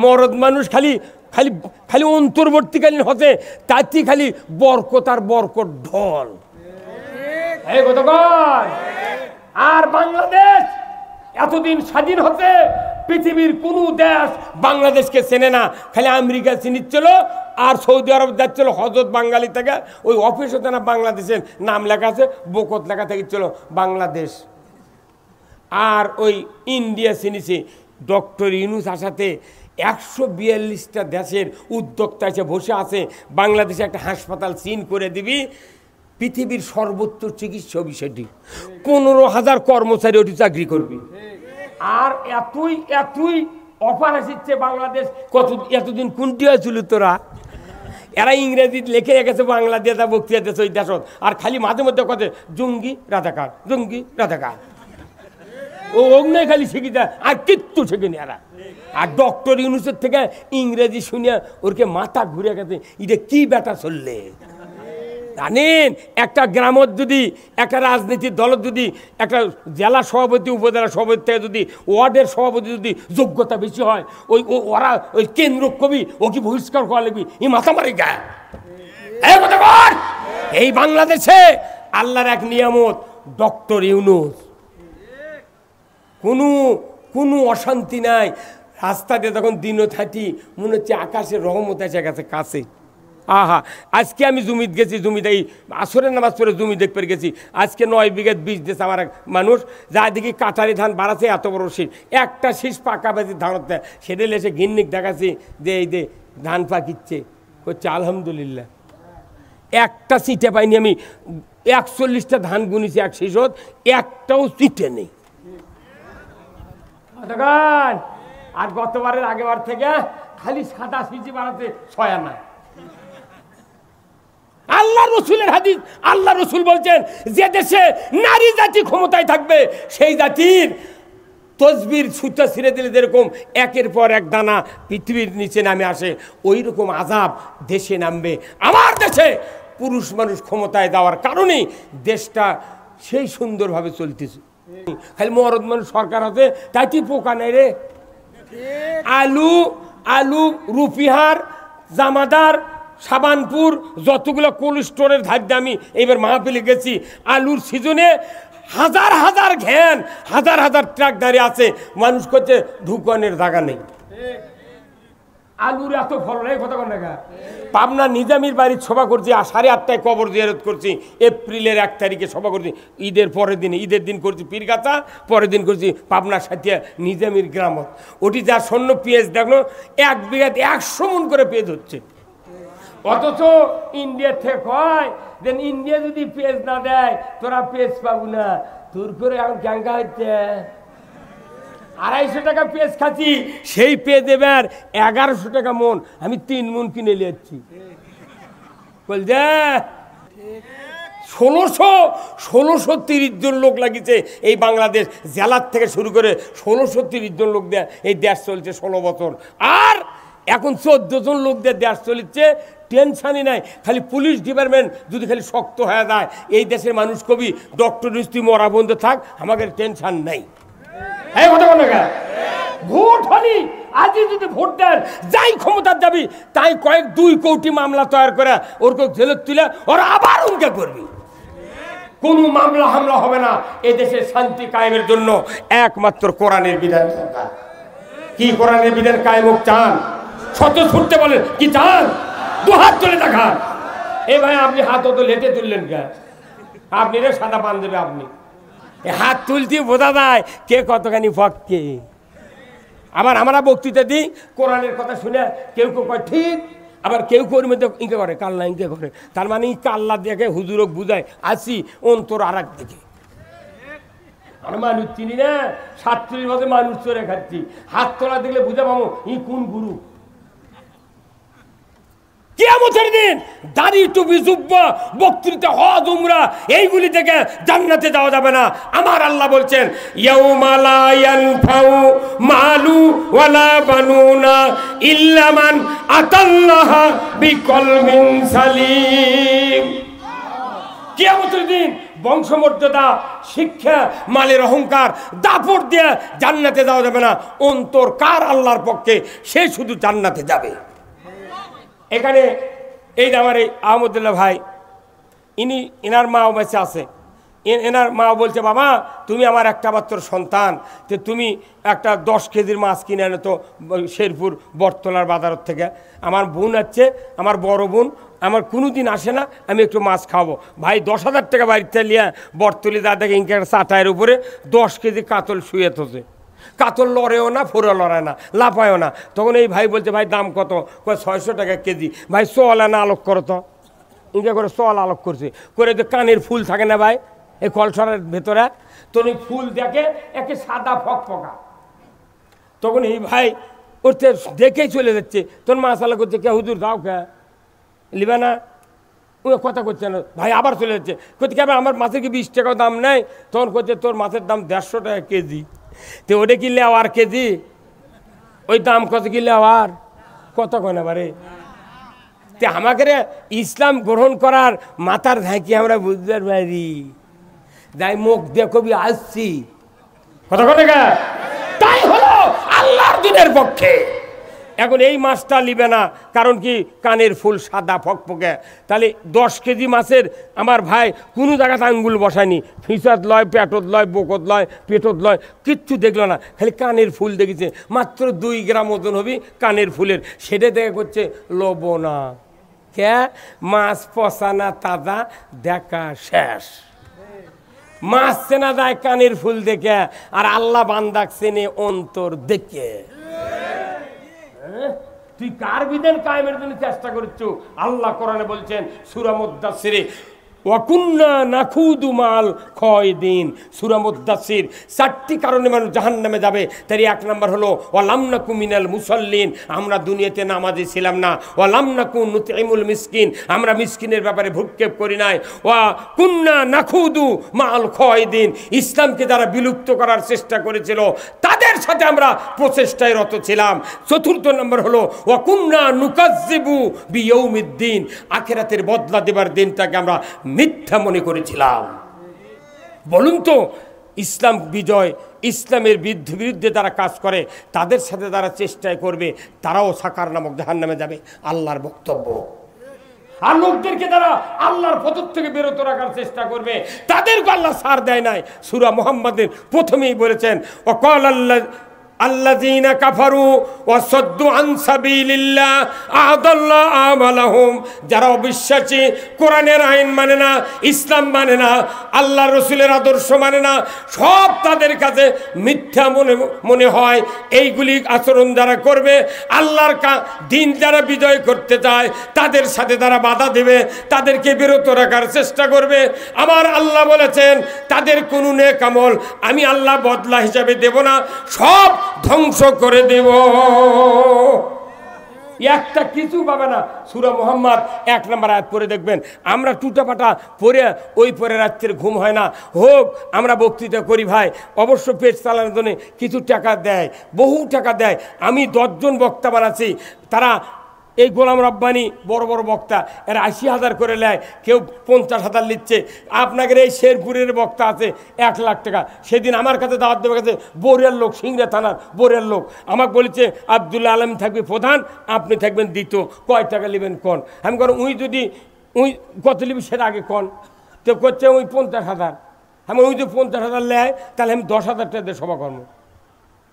মরদ মানুষ খালি খালি খালি অন্তর্বর্তীকালীন হতে তাতে খালি বরকত আর বরকত ঢল। এই কথা কয়। আর বাংলাদেশ এতদিন স্বাধীন হতে পৃথিবীর কোনো দেশ বাংলাদেশকে চেনে না, খালি আমেরিকা চিনিচ্ছিল আর সৌদি আরব যাচ্ছিল হজরত বাঙালি থেকে ওই অফিস হতে না বাংলাদেশের নাম লেখা আছে, বকত লেখা থেকেছিল বাংলাদেশ। আর ওই ইন্ডিয়া চিনিছে ডক্টর ইউনূস আসাতে 142টা দেশের উদ্যোক্তা এসে বসে আছে, বাংলাদেশে একটা হাসপাতাল চিন করে দিবি, পৃথিবীর সর্বোচ্চ চিকিৎসা বিষয়টি 15,000 কর্মচারী ওটি চাকরি করবি। আর এতই এতই অফার আসছে বাংলাদেশ কত এতদিন কোনটি হয়েছিল তোরা, এরা ইংরেজি লিখে রেখেছে বাংলা দিয়ে তা বক্তৃতা দিয়েছে ওই দেশ। আর খালি মাঝে মধ্যে কথা জঙ্গি রাজাকার জঙ্গি রাজাকার, ও অগ্নয় খালি শিখি দেয় আর কিচ্ছু শেখেনি এরা। আর ডক্টর ইউনূসের থেকে ইংরেজি শুনিয়া ওরকে মাথা ঘুরে গেছে, এটা কি ব্যাটা চললে জানেন। একটা গ্রামত যদি একটা রাজনীতির দলের যদি একটা জেলা সভাপতি উপজেলা সভাপতি থেকে যদি ওয়ার্ডের সভাপতি যদি যোগ্যতা বেশি হয়, ওই ওরা ওই কেন্দ্র কবি ও কি বহিষ্কার করা লাগবি, এই মাথা মারি গায়ে। এই বাংলাদেশে আল্লাহর এক নিয়ামত ডক্টর ইউনূস, কোনো অশান্তি নাই। রাস্তা দিয়ে তখন দিনও থাকি মনে হচ্ছে আকাশের রহমত এসে গেছে কাছে। আহা, আজকে আমি জমিতে গেছি, জমিতে এই আসরের নামাজ পড়ে জমি দেখতে গেছি, আজকে 9 বিঘা বীজ দিয়েছে আমার এক মানুষ, যা দেখি কাটারি ধান বাড়াচ্ছে এত বড় শীষ, একটা শীষ পাকা বাজি ধান হতে, সেটা এসে গিন্নিক দেখাচ্ছি যে এই যে ধান পাকিচ্ছে, করছে আলহামদুলিল্লাহ। একটা চিটে পাইনি আমি, 41টা ধান গুনিছি এক শীষত, একটাও চিটে নেই। আর গতবারের আগেবার থেকে খালি সাদা সিজি বাড়াতে 6 আনা। আল্লাহ রসুলের হাদিস, আল্লাহ রসুল বলছেন যে দেশে নারী জাতি ক্ষমতায় থাকবে সেই জাতির তসবির সুতা ছিঁড়ে দিলে যেরকম একের পর এক দানা পৃথিবীর নিচে নামে আসে, ওই রকম আযাব দেশে নামবে। আমার দেশে পুরুষ মানুষ ক্ষমতায় দেওয়ার কারণেই দেশটা সেই সুন্দরভাবে চলতেছে। খালি মরদ মানুষ সরকার আছে তাই কি পোকা নেই রে। আলু আলু রুপিহার জামাদার সাবানপুর যতগুলো কোল্ড স্টোরের ধার দিয়ে আমি এইবার মাহফিলে গেছি, আলুর সিজনে হাজার হাজার ঘ্যান হাজার হাজার ট্রাক দাঁড়িয়ে আছে, মানুষ করছে ঢুকানের জায়গা নেই। আলুর এত ফলন, এই কথা কোন জায়গা। পাবনা নিজামীর বাড়ির সভা করছি, আর 8:30টায় কবর জিয়ারত করছি, এপ্রিলের 1 তারিখে সভা করছি, ঈদের পরের দিনে, ঈদের দিন করছি পীরগাছা, পরের দিন করছি পাবনা সাথিয়া নিজামীর গ্রামত। ওটি যা স্বর্ণ পেঁয়াজ দেখলো 1 বিঘাতে 100 মণ করে পেঁয়াজ হচ্ছে। অথচ ইন্ডিয়া থেকে কয় যে ইন্ডিয়া যদি পেঁয়াজ না দেয় তোরা পেঁয়াজ পাবো না, তোর করে এখন ক্যাঙ্কা হচ্ছে 250 টাকা পেঁয়াজ খাচ্ছি, সেই পেঁয়াজ এবার 1100 টাকা মন, আমি 3 মণ কিনে নিয়েছি। বলছে 1630 জন লোক লাগিয়েছে এই বাংলাদেশ জেলার থেকে শুরু করে 1630 জন লোক দেয় এই দেশ চলছে 16 বছর। আর এখন 14 জন লোক দিয়ে দেশ চলছে, টেনশনই নাই। খালি পুলিশ ডিপার্টমেন্ট যদি খালি শক্ত হয়ে যায়, এই দেশের মানুষ কবি ডক্টর তুই মরা বন্ধ থাক, আমাদের টেনশন নাই। ভোট হলি আজই যদি ভোট দেন, যাই ক্ষমতার যাবি তাই 2 কোটি মামলা তৈরি করে ওরকে জেলত তুলে ওরা আবার উনকে করবি। কোনো মামলা হামলা হবে না। এই দেশের শান্তি কায়েমের জন্য একমাত্র কোরআনের বিধান। কি কোরআনের বিধান কায়েম চান? শত ছুটতে বলেন কি চান? 2 হাত তুলে দেখান। এই ভাই আপনি হাত অত লেটে তুললেন কে? আপনি রে সাদা পান দেবে, আপনি হাত তুলতে বোঝা যায় কে কতখানি পক্ষে। আবার আমরা বক্তৃতা দিই, কোরআনের কথা শুনে কেউ কেউ কয় ঠিক, আবার কেউ কেউ মধ্যে ইঙ্কে করে কাল্লা ইঙ্কে করে, তার মানে কাল্লা দেখে হুজুরক বুঝায় আসি অন্তর আর এক দিকে। আমরা মানুষ চিনি না, 37 বছর মানুষ চড়ে খাচ্ছি, হাত তোলা দেখলে বুঝে পাবো ই কোন গুরু। কিয়ামতের দিন দাড়ি টুপি জুব্বা বক্তৃতা হজ উমরা এইগুলি থেকে জান্নাতে যাওয়া যাবে না। আমার আল্লাহ বলছেন ইয়াউমা লা ইয়ানফাউ মালু ওয়ালা বানুনা ইল্লা মান আতাল্লাহা বিকলবিন সালিম। কিয়ামতের দিন বংশমর্যাদা, শিক্ষা, মালের অহংকার, দাপট দিয়ে জান্নাতে যাওয়া যাবে না। অন্তর কার আল্লাহর পক্ষে, সে শুধু জান্নাতে যাবে। এখানে এই আমার এই আহমদুল্লাহ ভাই, এনার মাও বেঁচে আছে। এনার মা বলছে, বাবা তুমি আমার একটা মাত্র সন্তান, তো তুমি একটা 10 কেজির মাছ কিনে আনো তো শেরপুর বটতলার বাজারের থেকে। আমার বোন আছে, আমার বড় বোন, আমার কোনো দিন আসে না, আমি একটু মাছ খাবো। ভাই 10,000 টাকা বাড়িতে নিয়ে বটতলি দাদাকে ইনকে চাটায়ের উপরে 10 কেজি কাতল শুয়ে থসে। কাতল লড়েও না, ফোরা লড়ায় না, লাফায়ও না। তখন এই ভাই বলছে, ভাই দাম কত? 600 টাকা কেজি। ভাই চল না আলোক করো তো। ইনকে করে চল আলোক করছে, করে তো কানের ফুল থাকে না ভাই এই কলসরের ভেতরে, তোর ওই ফুল দেখে একে সাদা ফকফকা। তখন এই ভাই ওরতে দেখেই চলে যাচ্ছে। তোর মাসালা করছে, কে হুজুর দাও কে লিবে না? ও কথা করছে না ভাই, আবার চলে যাচ্ছে। করছে কে আমার মাছের কি 20 টাকাও দাম নেই? তখন করছে তোর মাছের দাম 150 টাকা কেজি। তো ওটা কি লেওয়ার কেজি? ওই দাম কত কি লেওয়ার? কত কয় বারে? তে আমাকে ইসলাম গ্রহণ করার মাথার ঝাঁকি আমরা বুঝতে পারি। যাই মুখ দিয়ে কবি আসছি কথা কথা, তাই হলো আল্লাহর দিনের পক্ষে। এখন এই মাছটা নিবে না, কারণ কি কানের ফুল সাদা ফকফকে। তাহলে 10 কেজি মাছের আমার ভাই কোনো জায়গাতে আঙ্গুল বসায়নি, ফিসাত লয়, পেটত লয়, বকত লয়, পেটত লয়, কিচ্ছু দেখলো না, খালি কানের ফুল দেখেছে। মাত্র 2 গ্রাম ওজন হবে কানের ফুলের, সেটা দেখে করছে লোবো না। কে মাছ পচানা তাজা দেখা শেষ। মাছ চেনা যায় কানের ফুল দেখে, আর আল্লাহ বান্দাক চেনে অন্তর দেখে। তুই কার বিধান কায়েমের জন্য চেষ্টা করছো? আল্লাহ কোরআনে বলছেন সূরা মুদ্দাসসিরে, ওয়াকুন্না নাখুদু মাল খায়দিন। সূরা মুদ্দাসসির 4টি কারণে মানুষ জাহান্নামে যাবে। তার 1 নাম্বার হলো ওয়ালাম নাকু মিনাল মুসাল্লিন, আমরা দুনিয়াতে নামাজি ছিলাম না। ওয়ালাম নাকু নুতইমুল মিসকিন, আমরা মিসকিনের ব্যাপারে ভ্রুক্ষেপ করি নাই। ওয়া কুন্না নাখুদু মাল খায়দিন, ইসলামকে যারা বিলুপ্ত করার চেষ্টা করেছিল তাদের সাথে আমরা প্রচেষ্টায় রত ছিলাম। 4র্থ নম্বর হলো ওয়া কুন্না নুকাজ্জিবু বিয়াউমিদ্দিন, আখিরাতের বদলা দেবার দিনটাকে আমরা মিথ্যা মনে করেছিলাম। বলুন তো, ইসলাম বিজয়, ইসলামের বিরুদ্ধে যারা কাজ করে তাদের সাথে যারা চেষ্টায় করবে তারাও সাকার নামক জাহান্নামে যাবে, আল্লাহর বক্তব্য। আর লোকদেরকে যারা আল্লাহর পথ থেকে বিরত রাখার চেষ্টা করবে তাদেরকে আল্লাহ ছাড় দেয় নাই। সূরা মুহাম্মাদের প্রথমেই বলেছেন ওয়াকাল আল্লাযীনা কাফারু ওয়া সাদ্দু আন সাবিলিল্লাহ আদাল্লা আমালাহুম, যারা অবিশ্বাসী, কোরআনের আইন মানে না, ইসলাম মানে না, আল্লাহর রাসূলের আদর্শ মানে না, সব তাদের কাছে মিথ্যা মনে হয়। এইগুলি আচরণ যারা করবে, আল্লাহর দিন যারা বিজয় করতে চায় তাদের সাথে তারা বাধা দেবে, তাদেরকে বিরত রাখার চেষ্টা করবে। আমার আল্লাহ বলেছেন তাদের কোনো নেক আমল আমি আল্লাহ বদলা হিসাবে দেব না, সব ধ্বংস করে দেব, একটা কিছু পাবে না। সূরা মুহাম্মদ 1 নম্বর আয়াত পড়ে দেখবেন। আমরা টুটাপাটা পড়ে ওই পরে রাত্রের ঘুম হয় না। হোক আমরা বক্তৃতা করি ভাই, অবশ্য পেট চালানোর জন্য কিছু টাকা দেয়, বহু টাকা দেয়। আমি 10 জন বক্তা বানাচ্ছি, তারা এই গোলাম রব্বানি বড় বড় বক্তা, এরা 80,000 করে নেয়, কেউ 50,000 নিচ্ছে। আপনাদের এই শেরপুরের বক্তা আছে 1 লাখ টাকা। সেদিন আমার কাছে দাওয়াত দেওয়ার কাছে বরিয়ার লোক, সিংড়া থানার বরিয়ার লোক আমাকে বলেছে আব্দুল্লাহ আলম থাকবে প্রধান, আপনি থাকবেন দ্বিতীয়, কয় টাকা নেবেন কন? আমি করেন উই কত নিবি সেটা আগে কন। তো করছে ওই 50,000। আমি ওই যে 50,000 নেয়, তাহলে আমি 10,000 টাকা দিয়ে সভা কর্ম,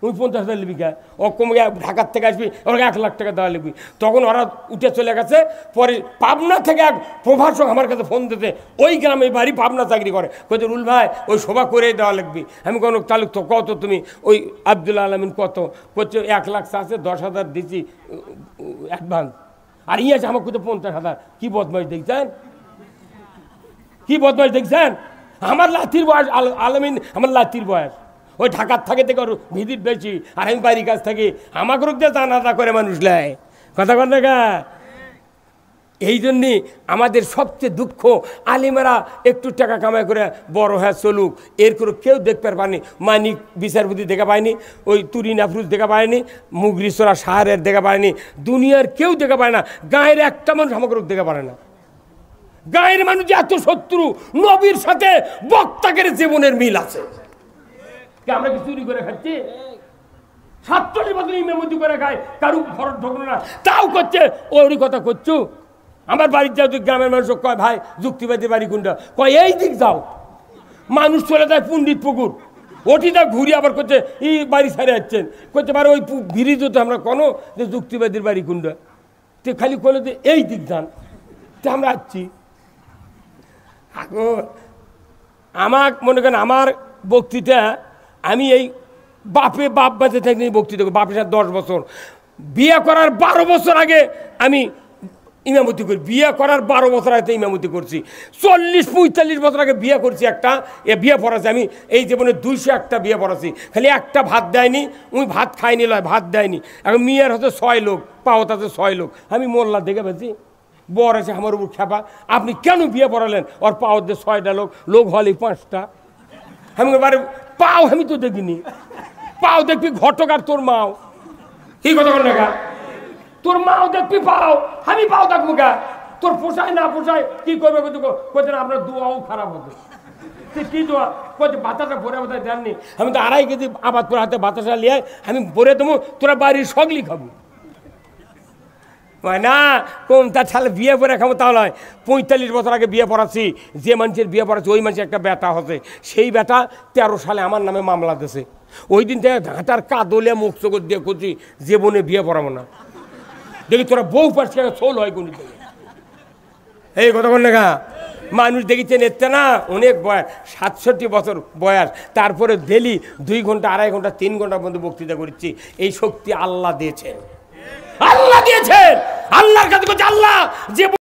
ওই 50,000 লিবি কে? ও কমে ঢাকার থেকে আসবি, ওরা 1 লাখ টাকা দেওয়া লিখবি। তখন ওরা উঠে চলে গেছে। পরে পাবনা থেকে এক প্রভাষক আমার কাছে ফোন দিতে, ওই গ্রামে বাড়ি, পাবনা চাকরি করে, কইতে রুল ভাই ওই সভা করে দেওয়া লিখবি। আমি কোনো তালুক তো কত তুমি ওই আব্দুল আলমিন কত করছে? 1 লাখ আছে, 10,000 দিচ্ছি অ্যাডভান্স। আর ইয়ে আছে আমার কোথাও 50,000। কি বদমাইশ দেখছেন, কি বদমাইশ দেখছেন? আমার লাঠির বয়স আলমিন, আমার লাঠির বয়স। ওই ঢাকার থাকে থেকে ওর ভিজিট বেশি, আর আমি বাড়ির কাছ থেকে আমাকে রোগটা জানাজা করে মানুষ নেয়, কথা কন দেখা। এই জন্যে আমাদের সবচেয়ে দুঃখ, আলিমেরা একটু টাকা কামাই করে বড় হয়ে চলুক, এর করে কেউ দেখতে পারেনি। মানিক বিচারপতি দেখা পায়নি, ওই তুরিন আফরুজ দেখা পায়নি, মুগরিসরা শাহরের দেখা পায়নি, দুনিয়ার কেউ দেখা পায় না, গায়ের একটা মানুষ আমাকে রোগ দেখা পারে না। গায়ের মানুষ এত শত্রু, নবীর সাথে বক্তাকের জীবনের মিল আছে। আমরা কি চুরি করে খাচ্ছি? 47 বছর ইমামতি করে খায়, কারু ভরত ঢোকলো না, তাও করছে। ওরই কথা করছো। আমার বাড়ির যাও, গ্রামের মানুষ কয় ভাই যুক্তিবাদী বাড়ি কোনটা, কয় এই দিক যাও। মানুষ চলে যায় পণ্ডিত পুকুর, ওটিটা ঘুরি আবার করছে এই বাড়ি ছাড়ে যাচ্ছেন, করতে পারে ওই ব্রিজ হতে আমরা কোনো যে যুক্তিবাদীর বাড়ি কোনটা, তো খালি করলে যে এই দিক যান, তো আমরা আসছি। আমার মনে করেন আমার বক্তৃতা, আমি এই বাপ বাঁচে থাকি বক্তৃতা করি। বাপের সাথে 10 বছর, বিয়ে করার 12 বছর আগে আমি ইমামতি করি। বিয়ে করার 12 বছর আগে ইমামতি করছি। 40-45 বছর আগে বিয়ে করছি একটা, বিয়ে পড়াছি আমি এই জীবনে 201টা বিয়ে পড়াছি। খালি একটা ভাত দেয়নি, উনি ভাত খাইনি লয়, ভাত দেয়নি। এখন মেয়ের হচ্ছে 6 লোক, পাওত আছে 6 লোক। আমি মোল্লা দেখে পেয়েছি, বর আছে আমার উপর খেপা, আপনি কেন বিয়ে পড়ালেন? ওর পাওত যে 6টা লোক, লোক হলে 5টা। আমি এবারে পাও আমি তো দেখিনি, পাও দেখবি ঘটক আর তোর মাও, কি কথা বল না, তোর মাও দেখবি পাও, আমি পাও দেখবো গা, তোর পোষায় না পোষায় কি করবে? কোথায় আপনার দোয়াও খারাপ হতো, কি দোয়া কোথায় বাতাসা ভরে বোধহয় দেননি। আমি তো 2.5 কেজি আবাদ তোর হাতে বাতাসা লিয়ে আমি ভরে দেবো, তোরা বাড়ির সগলি খাবো না। কোন তার ছালে বিয়ে পরে খাবো তাহলে হয়। 45 বছর আগে বিয়ে পড়াচ্ছি, যে মানুষের বিয়ে পড়াচ্ছি ওই মানুষের একটা বেটা হচ্ছে, সেই বেটা 13 সালে আমার নামে মামলা দিয়েছে। ওই দিন থেকে ঘাটার কাদলিয়া মুখ চোখ দিয়ে করছি জীবনে বিয়ে পড়াবো না। দেখি তোরা বউ পাচ্ছি সোল হয় কোন এই কথা বল না। মানুষ দেখেছেন এতে না অনেক বয়স, 67 বছর বয়স, তারপরে ডেলি 2 ঘন্টা 2.5 ঘন্টা 3 ঘন্টার মধ্যে বক্তৃতা করছি। এই শক্তি আল্লাহ দিয়েছেন, আল্লাহ দিয়েছেন। আল্লাহর কাছে আল্লাহ যে